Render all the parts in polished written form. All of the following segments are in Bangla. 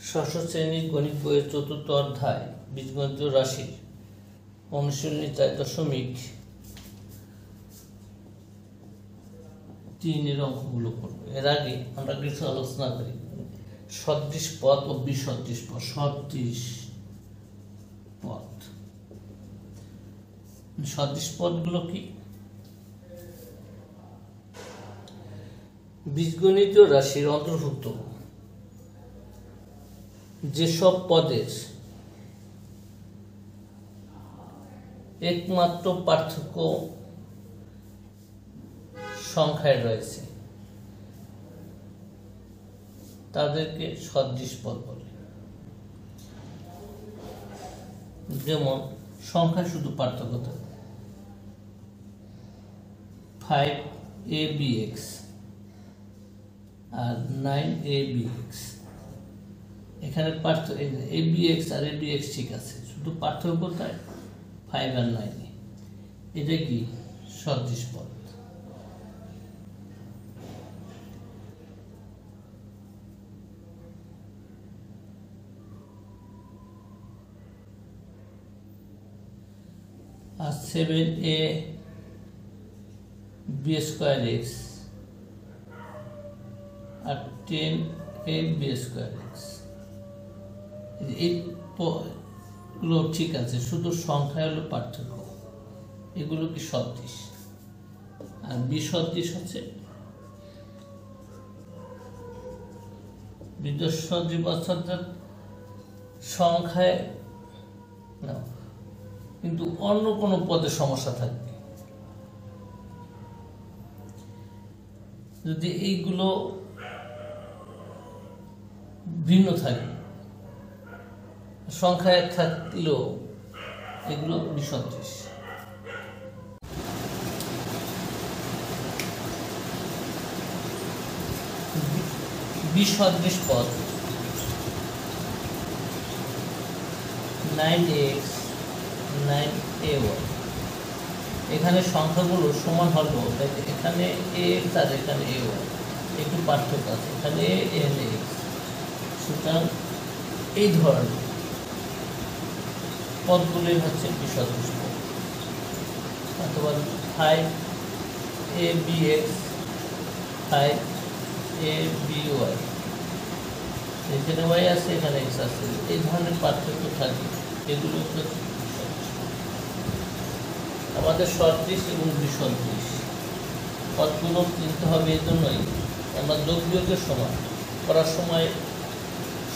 ষষ্ঠ শ্রেণীর গণিত বইয়ের চতুর্থ অধ্যায় বীজগণিত রাশির অনুশীলনী 4.3 অঙ্কগুলো করবো। এর আগে আমরা কিছু আলোচনা করি সদৃশ পদ ও বিসদৃশ পদ। সদৃশ পদ, সদৃশ পদগুলো কি? বীজগণিত রাশির অন্তর্ভুক্ত যেসব পদের একমাত্র পার্থক্য সংখ্যায় রয়েছে তাদেরকে সদৃশ পদ বলে। যেমন সংখ্যায় শুধু পার্থক্য থাকে, 5abx আর 9abx। এখানে পার্থক্য abx আর abx ঠিক আছে, শুধু পার্থক্য কোথায়? 5 আর 9। এটা কি সদৃশ পদ। আর 7ab স্কয়ার x আর 10ab স্কয়ার x, এইগুলো ঠিক আছে, শুধু সংখ্যা হলো পার্থক্য। এগুলো কি সদৃশ। আর বিসদৃশ হচ্ছে সংখ্যায় না, কিন্তু অন্য কোনো পদে সমস্যা থাকবে। যদি এইগুলো ভিন্ন থাকে, সংখ্যা এক থাকলেও এগুলো বিসদৃশ। বিসদৃশ পদ 9x 9a1। এখানে সংখ্যাগুলো সমান হলো, এখানে x আর এখানে a1 একটু পার্থক্য আছে, এখানে এখানে x। সুতরাং এই ধরনের পদগুলোই হচ্ছে বিসদৃশ পদ। অথবা 5abx 5aby, এখানে y আছে এখানে x আছে, এই ধরনের পার্থক্য থাকে, এগুলো হচ্ছে বিসদৃশ। আমাদের সদৃশ এবং বিসদৃশ পদগুলো কিনতে হবে। এই জন্যই আমরা যোগ বিয়োগের সময় করার সময়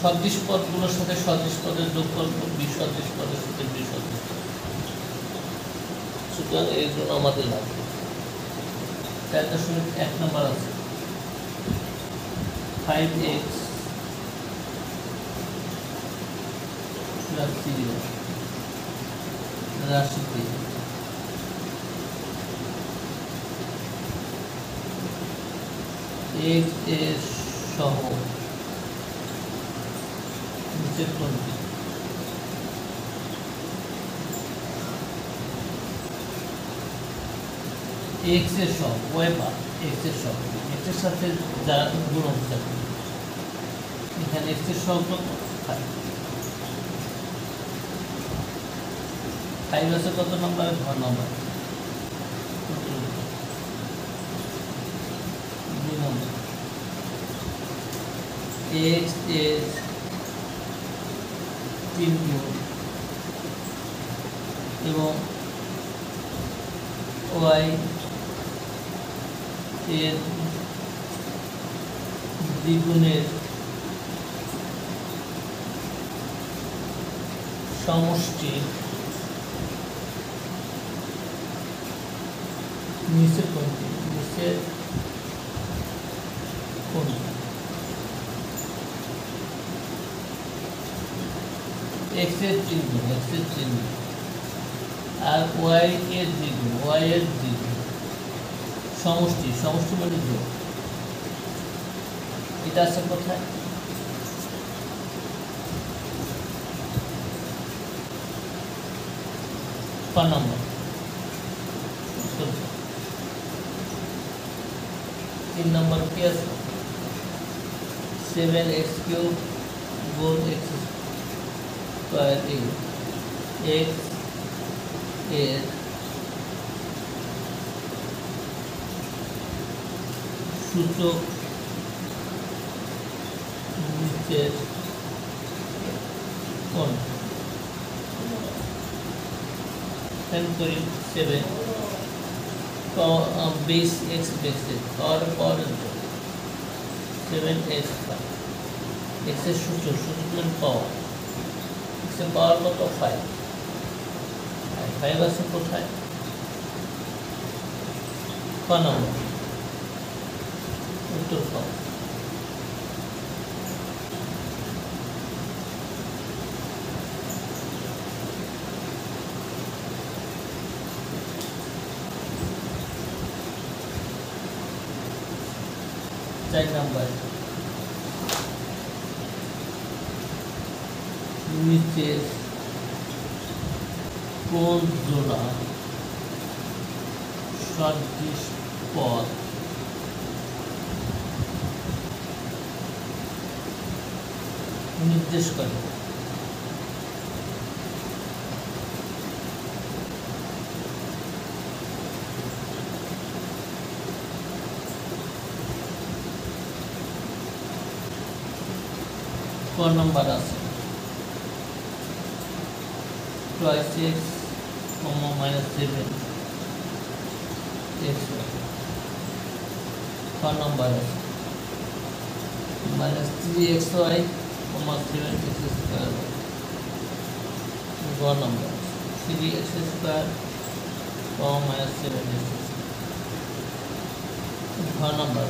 সদৃশ পদগুলোর সাথে সদৃশ পদের যোগ করব, বিসদৃশ পদের সাথে বিসদৃশ পদ। সুতরাং এর জন্য আমাদের লাগবে 4.1 নম্বর আছে 5x + 0 রাশিতে x এর সহ নিচের কোনটি? x এর সহ y বা x এর সহ, x এর সাথে যা গুণক থাকে, এখানে x এর সহ কত? 5 আছে কত নম্বরে? ঘর নম্বর 2 নম্বর। x এর 3 গুণ এবং y এর দ্বিগুণের সমষ্টি নিচের কোনটি? নিচের কোনটি? x এর 3 গুণ, x এর 3 গুণ আর y এর দ্বিগুণ, y এর দ্বিগুণ সমষ্টি, সমষ্টি মানে যোগ। এটা আছে কোথায়? 5 নম্বর। 3 নম্বর কি আছে? 7x³ গুণ এক্স স্কয়ার এ এক্স এর সূচক নিচের কোণ 10.7 बेस एक्स बेसिस और 7x एक्स सूत्र सूत्र पावर एक्स पावर कत 5 আছে কোথায় ক নম্বর উত্তর পাও चार नंबर नीचे कोण जोड़ा सदृश पद निर्देश करे क नंबर আছে twice x minus 7 x क नंबर আছে minus 3xy 7x square ग number 3x square minus 7x ग number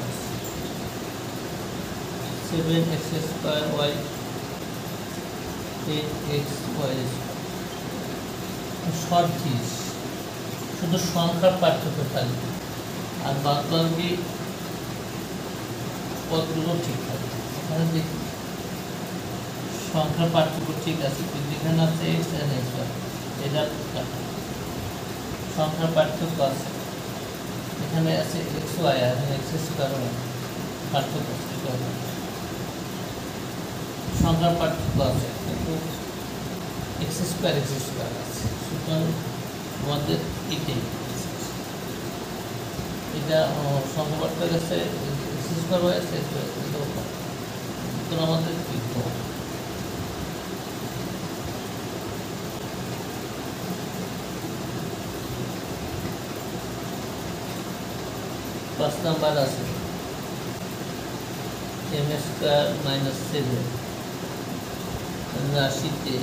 7x square y 8x y সদৃশ শুধু সংখ্যার পার্থক্য থাকবে আর বাকি পদগুলো ঠিক থাকবে এখানে দেখি সংখ্যার পার্থক্য ঠিক আছে কিন্তু এখানে আছে x আর x এটা সংখ্যার পার্থক্য আছে এখানে আছে x y আর x স্কয়ার y পার্থক্য আছে সংখ্যার পার্থক্য আছে কিন্তু एक्स स्क्वायर আছে সুতরাং আমাদের এটা সংখ্যা পার্থক্য আছে एक्स स्क्वायर y আছে তো আমাদের কি হবে 5 নাম্বার আছে m স্কয়ার মাইনাস 7 রাশিতে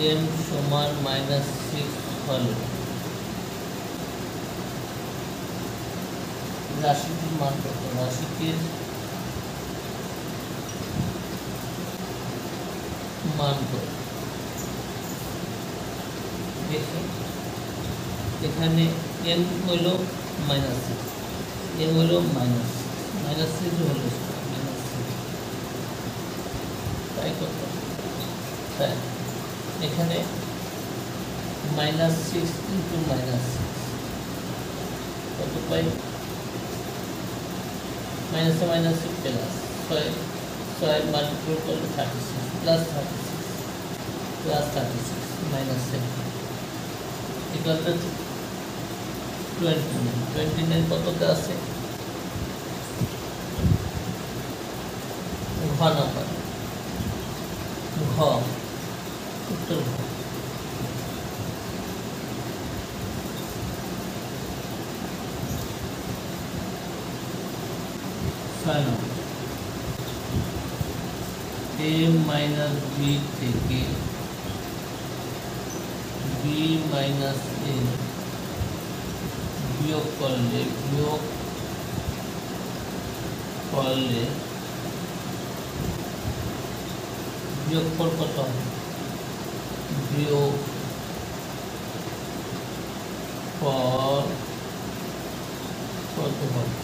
m সমান -6 হলে রাশিটির মান কত রাশিটির মান কত দেখি এখানে n হইল -6 m হইল -6 হলো তাই কত তাই এখানে -6 into -6 কত পাই माइनस से माइनस प्लस 6 मल्टीपल कर 36 प्लस 36 माइनस 7 इक्वल टू 29 কততে আছে ঘ নাম্বার ঘ উত্তর ঘ a माइनस बी থেকে b माइनस a বিয়োগ করলে বিয়োগফল কত হবে বিয়োগফল কত হবে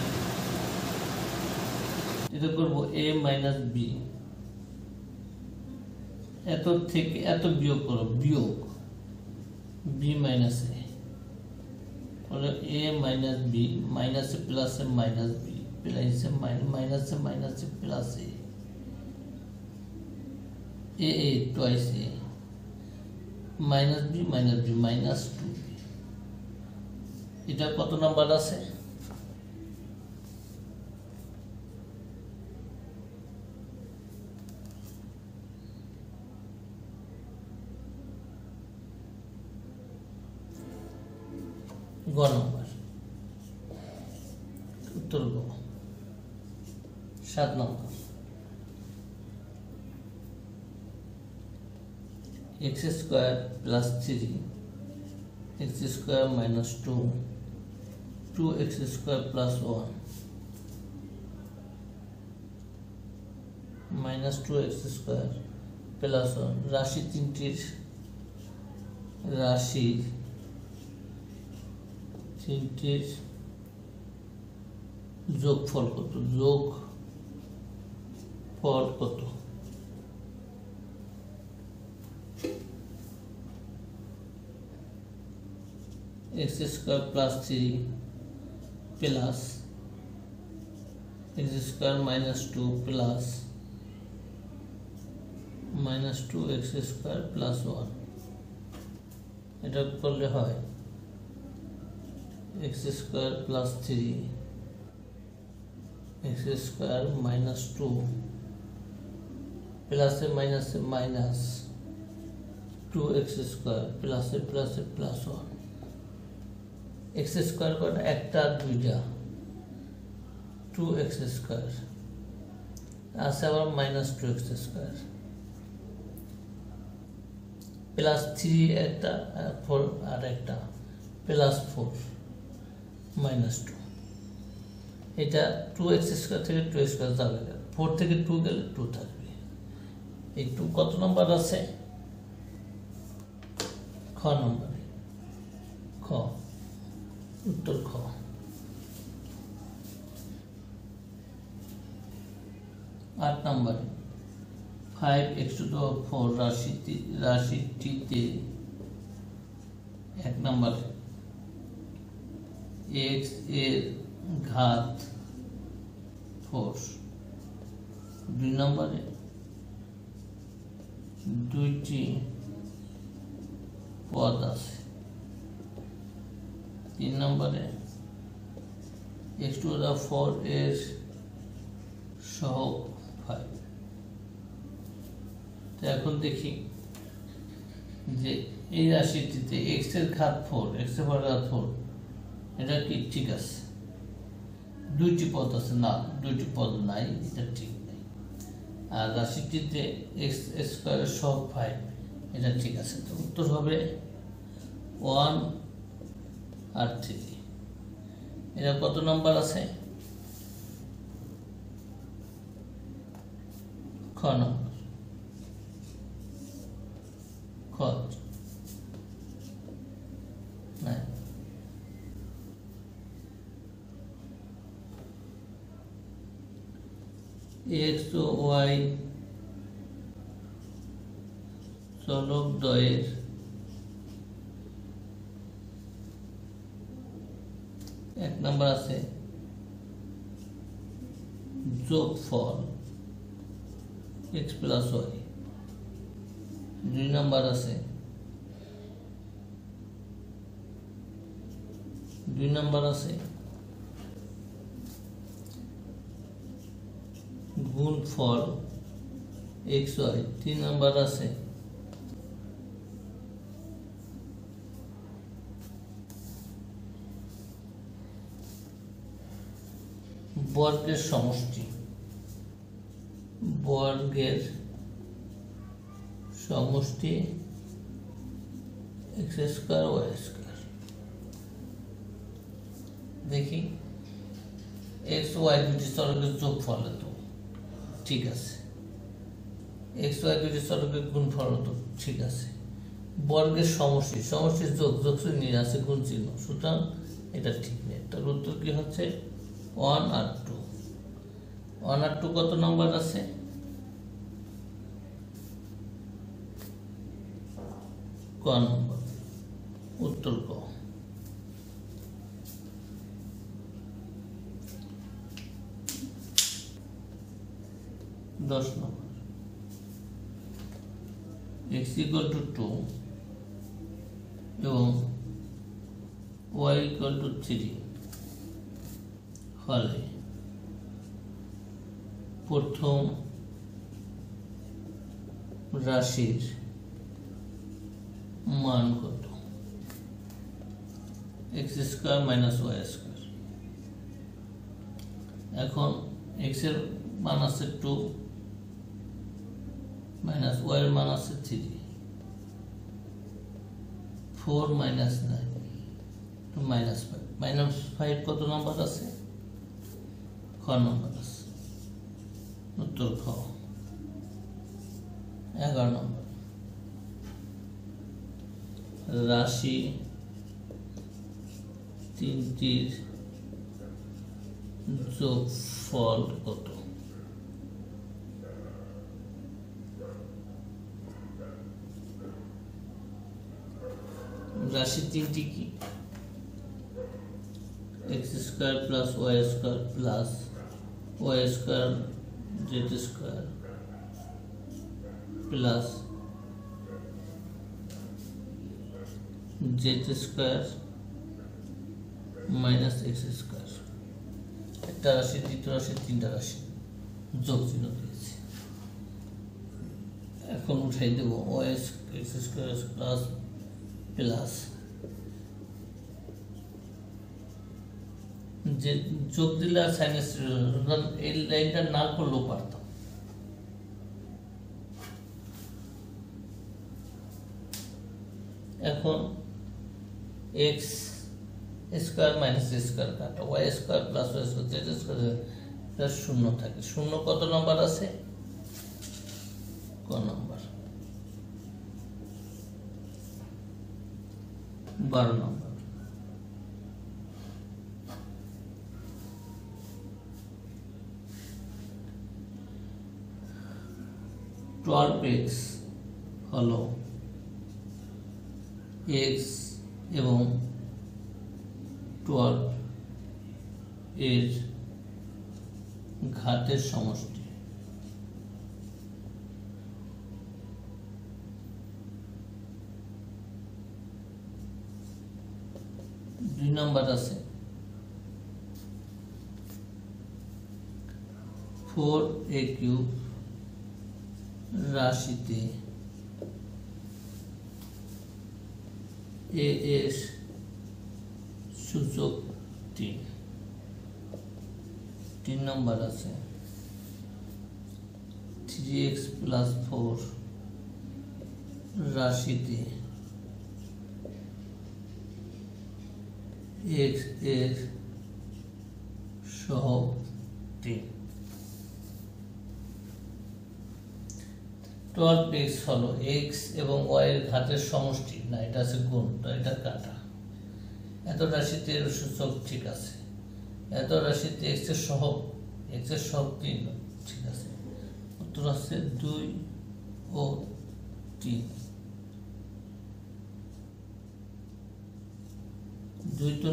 এটা করব a মাইনাস b এত থেকে এত বিয়োগ করো বিয়োগ b মাইনাস a বলে a মাইনাস বি মাইনাসে প্লাসে মাইনাস বি প্লাসে মাইনাসে মাইনাসে plus a twice a minus B minus 2b। এটা কত নাম্বার আছে? গ নম্বর, উত্তর গ। 7 নম্বর, x square plus 3 x square minus 2 2x square plus 1 minus 2x square plus 1। রাশি তিনটির যোগফল কত? যোগফল কত? x square plus 3 plus x square minus 2 plus minus 2x square plus 1। এটা করলে হয় x square plus 3 x square minus 2 প্লাসে মাইনাসে মাইনাস 2x স্কয়ার প্লাসে প্লাসে প্লাস 1। x স্কয়ার কটা? একটা দুইটা, 2x স্কয়ার আছে আবার মাইনাস 2x স্কয়ার প্লাস 3 একটা 4 আর একটা প্লাস 4 মাইনাস 2। এটা 2x স্কয়ার থেকে 2x স্কয়ার যাবে, 4 থেকে 2 গেলে 2 থাকবে। এই 2 কত নম্বর আছে? খ নম্বরে, খ, উত্তর খ। 8 নম্বরে 5x⁴ রাশিটিতে 1 নম্বরে x এর ঘাত 4, 2 নম্বরে দুইটি পদ আছে, 3 নম্বরে x⁴ এর সহগ 5। তো এখন দেখি যে এই রাশিটিতে x এর ঘাত 4, x এর ঘাত 4, এটা কি ঠিক আছে? দুইটি পদ আছে না, দুইটি পদ নাই, এটা ঠিক নাই। আর রাশিটিতে x স্কয়ারের সহগ 5, এটা ঠিক আছে। তো উত্তর হবে 1 আর 3। এটা কত নাম্বার আছে? খ নম্বর, খ নাই। x ও y চলক দ্বয়ের এক নম্বর আছে যোগফল x প্লাস y, 2 নম্বর আছে গুণফল x y, 3 নম্বর আছে বর্গের সমষ্টি, x স্কয়ার y স্কয়ার। দেখি x y দুটি চলকের যোগফল তো ঠিক আছে, x y দুটি চলকের গুণফল তো ঠিক আছে। বর্গের সমষ্টি যোগ চিহ্ন আছে, গুণ চিহ্ন, সুতরাং এটা ঠিক নেই। তার উত্তর কি হচ্ছে 1 আর 2। 1 আর 2 কত নম্বর আছে? ক নম্বর, উত্তর ক। 10 নম্বর x equal to 2 এবং y equal to 3 হলে প্রথম রাশির মান কত? x square minus y square. এখন x এর মান আছে 2 মাইনাস y এর মান আছে 3, 4 মাইনাস 9 টু মাইনাস 5। মাইনাস 5 কত নম্বর আছে? খ নম্বর আছে। উত্তর খ 11 নম্বর। রাশি তিনটির যোগফল কত? রাশি তিনটি কি? x square plus y square plus y square z square plus z square minus x square. একটা রাশি, দ্বিতীয় রাশি, তিনটা রাশি যোগ চিহ্ন দিয়েছি। এখন উঠাই দেব y x square plus plus যে যোগ দিলে আর সাইনাস এই লাইনটা না করলেও পারতাম। এখন x স্কয়ার মাইনাস স্কয়ার কাটা y square plus y square z square শূন্য থাকে। শূন্য কত নম্বর আছে? ক নম্বর 12 নম্বর। x হলো x এবং 12 এর ঘাতের সমষ্টি। দুই নম্বর আছে 4a কিউব রাশিতে a এর সূচক 3। 3 নম্বর আছে 3x প্লাস 4 রাশিতে x এর সহগ 3। 12x হলো x এবং y এর ঘাতের সমষ্টি, না এটা আছে গুণ, তো এটা কাটা। এত রাশিতে এর সূচক ঠিক আছে, এত রাশিতে x এর সহগ 3, ঠিক আছে। উত্তর আছে 2 ও 3। 2 তো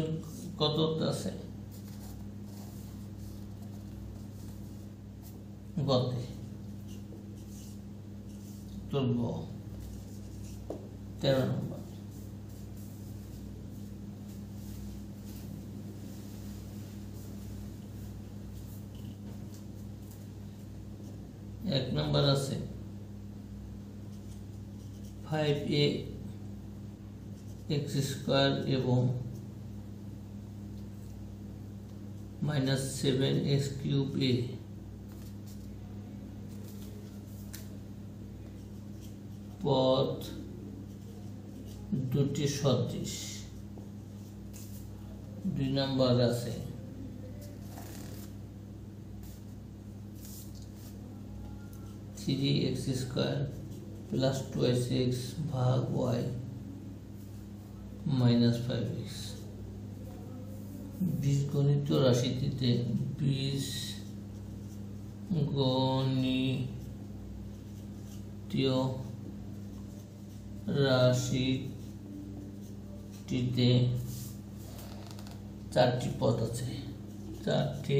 কত আছে? গতে তুলব 13 নম্বর। এক নম্বর আছে 5a x স্কয়ার এবং মাইনাস 7x কিউব a পদ দুটি সদৃশ। 2 নম্বর আছে 3x স্কয়ার প্লাস 2x ভাগ y মাইনাস 5x। বীজগণিত রাশিটিতে বীজগণিতীয় রাশিটিতে 4টি পদ আছে, 4টি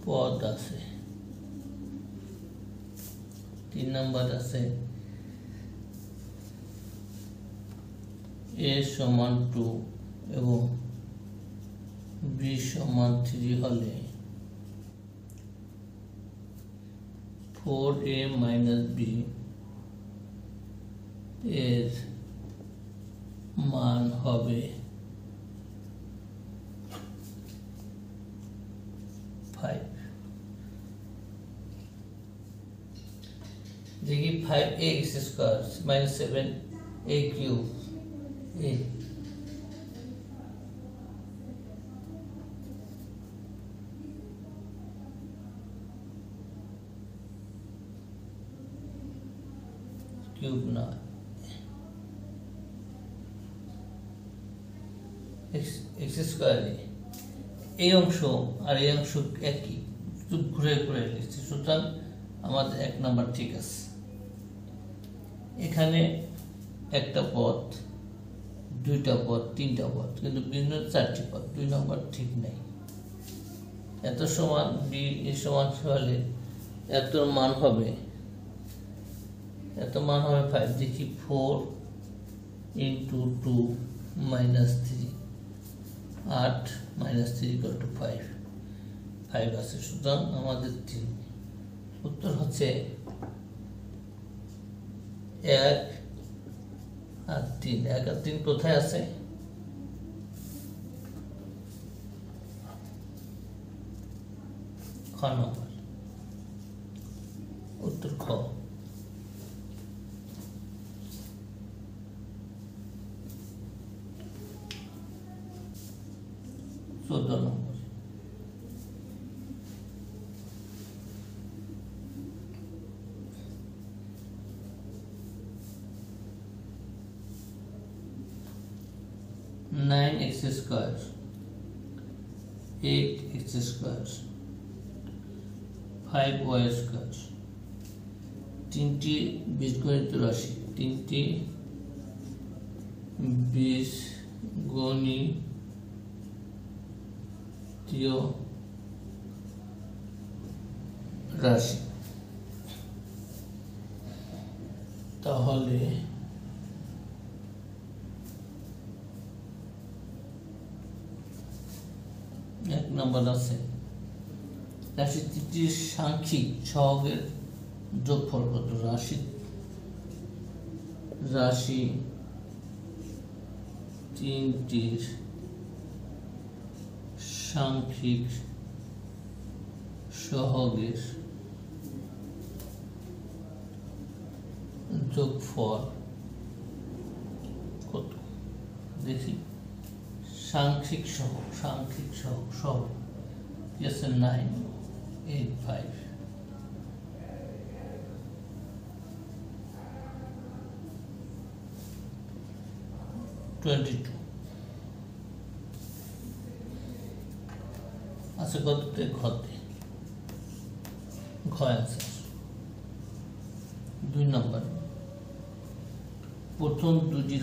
পদ আছে। 3 নাম্বার আছে a সমান 2 এবং b সমান 3 হলে 4a মাইনাস b এর মান হবে 5। देखिए 5ax square minus 7a cube a cube ना x স্কয়ার এই অংশ আর এই অংশ একই, ঘুরে ঘুরে লিখছি, সুতরাং আমাদের 1 নাম্বার ঠিক আছে। এখানে একটা পদ, দুইটা পদ, তিনটা পদ, কিন্তু ভিন্ন 4টি পদ, 2 নাম্বার ঠিক নাই। এত সমান b এর সমান হলে এত মান হবে 5। দেখি 4 into 2 minus 3 8 minus 3 equal to 5 আছে, সুতরাং আমাদের 3 উত্তর হচ্ছে 1 আর 3। 1 আর 3 কোথায় আছে? খ নম্বর, উত্তর খ। चौदह number nine x square 8 x square 5 y square, तीनटी बीजगणित राशि, तीनटी बीजगणित রাশি, তাহলে 1 নাম্বার আছে রাশি তিনটির সাংখ্যিক সহগের যোগফল কত? রাশি তিনটির সাংখ্যিক সহগের যোগফল কত? দেখি, সাংখ্যিক সহগ কি আছে? 9 8 5 22 আছে কততে? ঘতে। ঘ আছে 2 নম্বর, প্রথম দুটি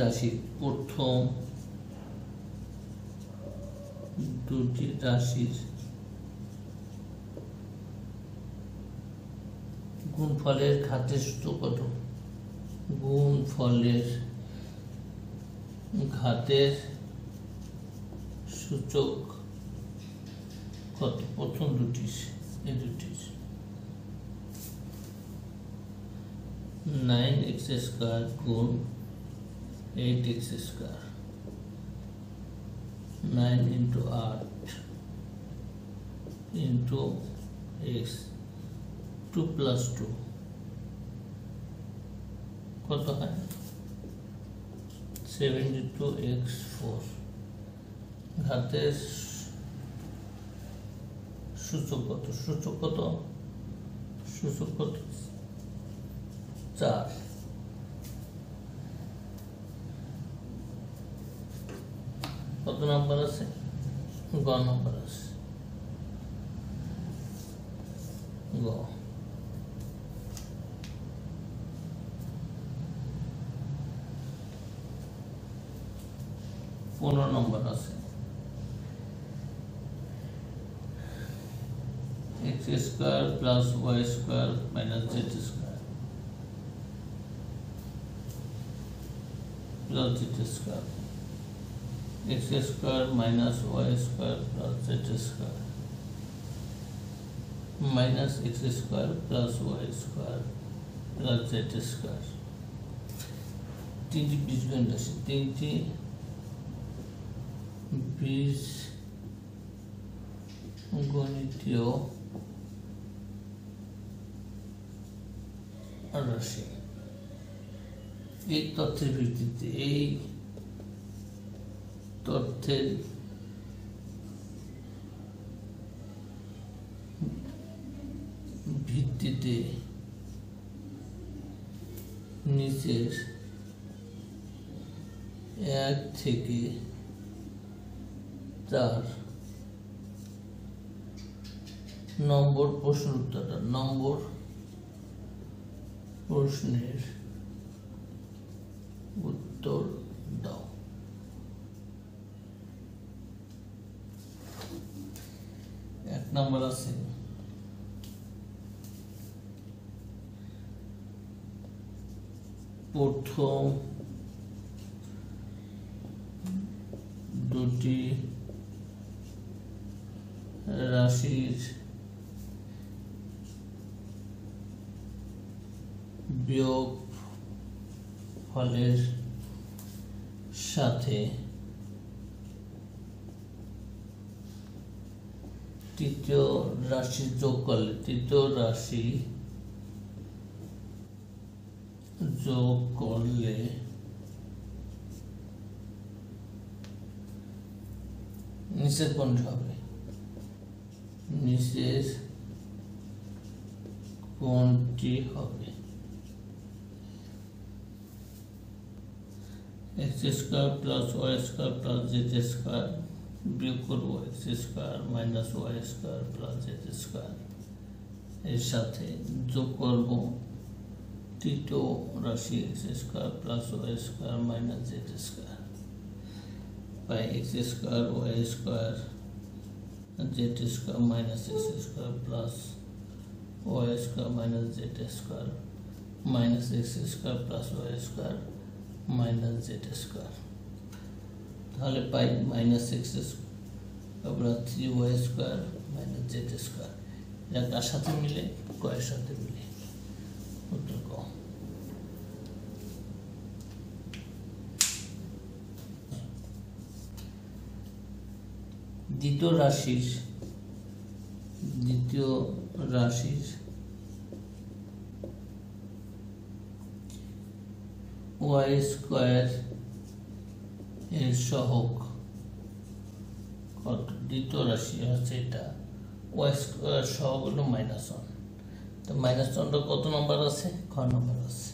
রাশির গুণফলের ঘাতের সূত্র কত? গুণফলের ঘাতের সূচক কত? প্রথম দুটির, এই দুটির 9x স্কয়ার গুণ 8x square, 9 into 8 into x, 2 plus 2 কত হয়? 72x4। ঘাতের সূচক কত? 4। কত নাম্বার আছে? গ নাম্বার আছে। গ 15 নম্বর আছে x square plus y square minus z square plus z square, x square minus y square plus z square minus x square plus y square plus z square। তিনটি বীজগণিত রাশি, তিনটি বীজগণিতীয় রাশি। এই তথ্যের ভিত্তিতে নিচের 1 থেকে 4 নম্বর প্রশ্নের উত্তর দাও। এক নম্বর আছে প্রথম দুটি রাশির বিয়োগফলের সাথে তৃতীয় রাশি যোগ করলে নিচের কোনটি হবে? x square plus y square plus z square বিয়োগ করব x square minus y square plus z square, এর সাথে যোগ করব তৃতীয় রাশি x square plus y square minus z square by x square y square z square minus x square plus y square minus z square minus x square plus y square minus z square. তাহলে পাই minus x square 3y square minus z square. এটা কার সাথে মিলে? ক এর সাথে মিলে। উত্তর ক। দ্বিতীয় রাশির y স্কয়ার এর সহগ কত? দ্বিতীয় রাশি হচ্ছে এটা, y স্কয়ার সহগ হলো -1। তো -1টা কত নম্বর আছে? খ নম্বর আছে।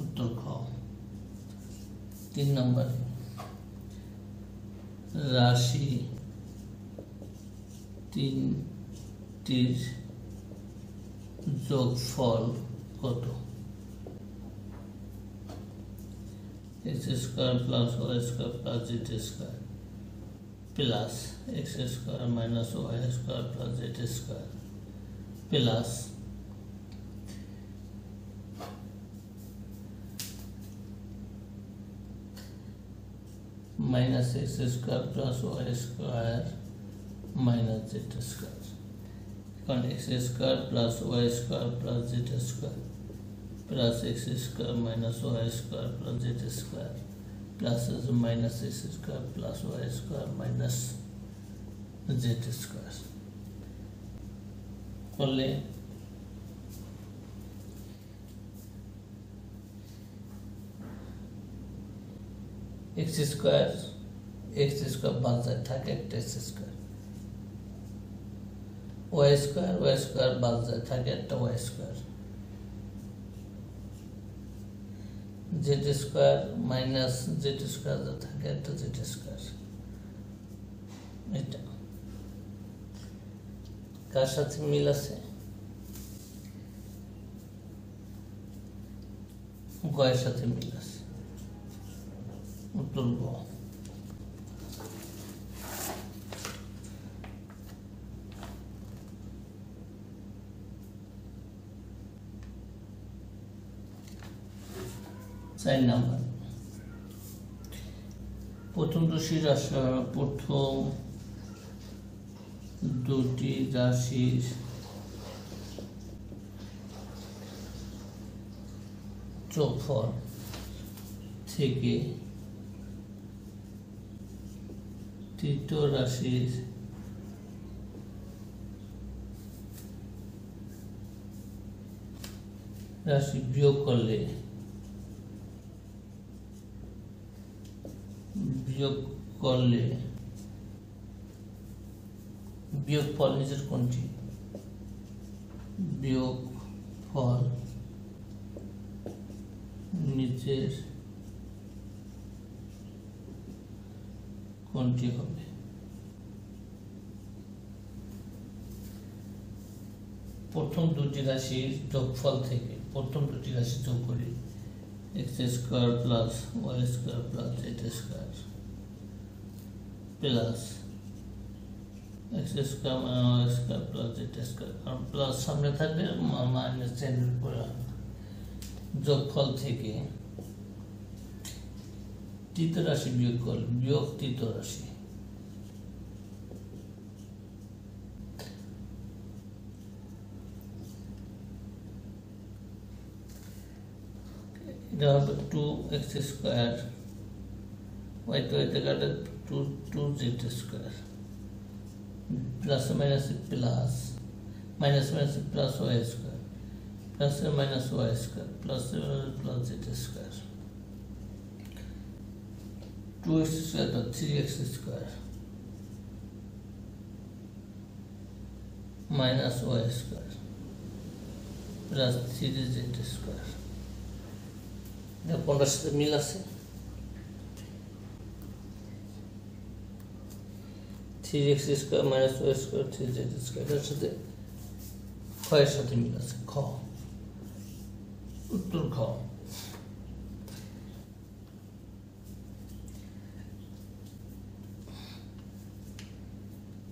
উত্তর খ। 3 নম্বর রাশি তিনটির যোগফল কত? x square plus y square plus z square plus x square minus y square plus z square plus minus x square plus y square minus z square. এখন x square plus y square plus z square plus x square minus y square plus z square plus minus x square plus y square minus z square করলে x স্কয়ার বাদ যায়, থাকে একটা x স্কয়ার, y স্কয়ার বাদ যায়, থাকে একটা y square, z square minus z square থাকে একটা z স্কয়ার। এটা কার সাথে মিল আছে? গ এর সাথে মিল আছে। উত্তর গ। চার নাম্বার প্রথম দুটি রাশির যোগফল থেকে তৃতীয় রাশি বিয়োগ করলে বিয়োগফল নিচের কোনটি? বিয়োগফল নিচের কোনটি হবে? প্রথম দুটি রাশির যোগফল থেকে প্রথম দুটি রাশি যোগ করি, x² plus y² plus z² plus x² y² plus z² আর প্লাস সামনে থাকবে মাইনাস চেঞ্জ করে যোগফল থেকে তৃতীয় রাশি বিয়োগ করলে বিয়োগ তৃতীয় রাশি এটা হবে 2x² y to y কাটে 2z² plus minus plus minus minus plus y² plus minus y² plus plus z² 2x² or 3x² minus y² plus 3z² কোনটার সাথে মিল আছে? 3x² minus y² 3z² এর সাথে ক্ষয়ের সাথে মিল আছে। খ উত্তর খ।